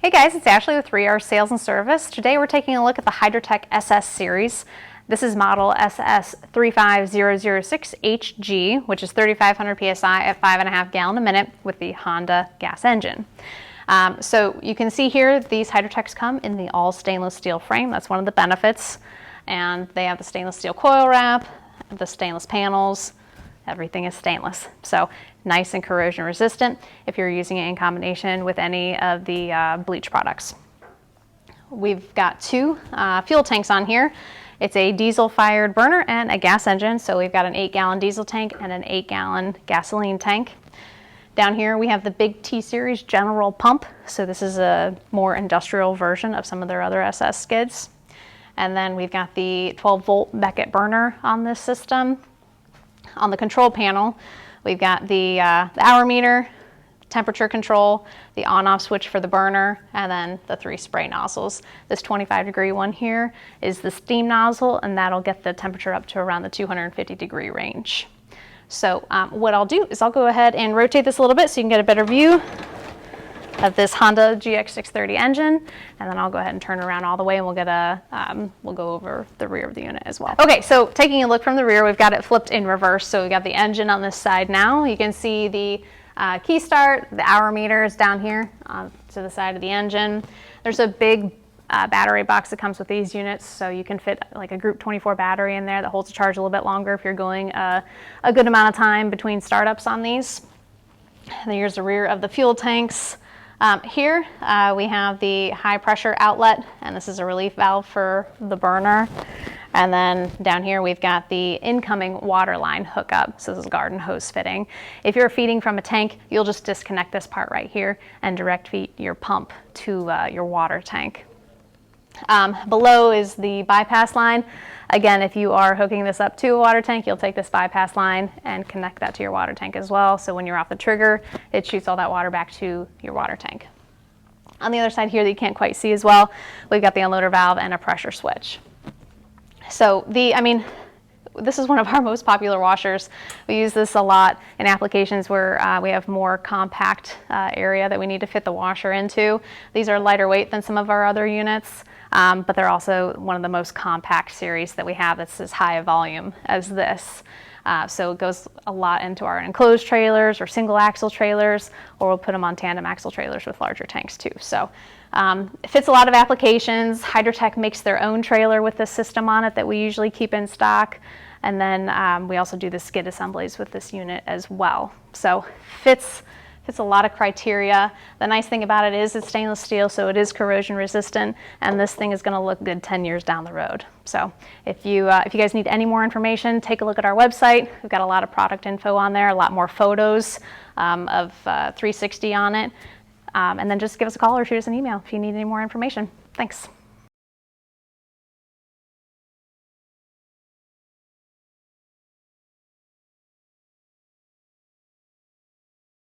Hey guys, it's Ashley with 3R Sales and Service. Today we're taking a look at the Hydrotek SS series. This is model SS35006HG, which is 3,500 PSI at 5.5 gallon a minute with the Honda gas engine. So you can see here these Hydroteks come in the all stainless steel frame. That's one of the benefits. And they have the stainless steel coil wrap, the stainless panels. Everything is stainless, so nice and corrosion resistant if you're using it in combination with any of the bleach products. We've got two fuel tanks on here. It's a diesel fired burner and a gas engine, so we've got an 8-gallon diesel tank and an 8-gallon gasoline tank. Down here we have the big T-Series general pump, so this is a more industrial version of some of their other SS skids. And then we've got the 12-volt Beckett burner on this system. On the control panel, we've got the hour meter, temperature control, the on-off switch for the burner, and then the 3 spray nozzles. This 25-degree one here is the steam nozzle, and that'll get the temperature up to around the 250-degree range. So what I'll do is I'll go ahead and rotate this a little bit so you can get a better view of this Honda GX630 engine, and then I'll go ahead and turn around all the way and we'll get we'll go over the rear of the unit as well. Okay, so taking a look from the rear, we've got it flipped in reverse. So we've got the engine on this side now. You can see the key start, the hour meter is down here to the side of the engine. There's a big battery box that comes with these units, so you can fit like a Group 24 battery in there that holds the charge a little bit longer if you're going a good amount of time between startups on these. And then here's the rear of the fuel tanks. Here we have the high pressure outlet, and this is a relief valve for the burner. And then down here we've got the incoming water line hookup. So this is a garden hose fitting. If you're feeding from a tank, you'll just disconnect this part right here and direct feed your pump to your water tank. Below is the bypass line. Again, if you are hooking this up to a water tank, you'll take this bypass line and connect that to your water tank as well. So when you're off the trigger, it shoots all that water back to your water tank. On the other side here that you can't quite see as well, we've got the unloader valve and a pressure switch. So this is one of our most popular washers. We use this a lot in applications where we have more compact area that we need to fit the washer into. These are lighter weight than some of our other units, but they're also one of the most compact series that we have that's as high a volume as this. So it goes a lot into our enclosed trailers or single axle trailers, or we'll put them on tandem axle trailers with larger tanks too. So it fits a lot of applications. Hydrotek makes their own trailer with this system on it that we usually keep in stock. And then we also do the skid assemblies with this unit as well. So fits a lot of criteria. The nice thing about it is it's stainless steel, so it is corrosion resistant, and this thing is going to look good 10 years down the road. So if you guys need any more information, take a look at our website. We've got a lot of product info on there, a lot more photos of 360 on it. And then just give us a call or shoot us an email if you need any more information. Thanks.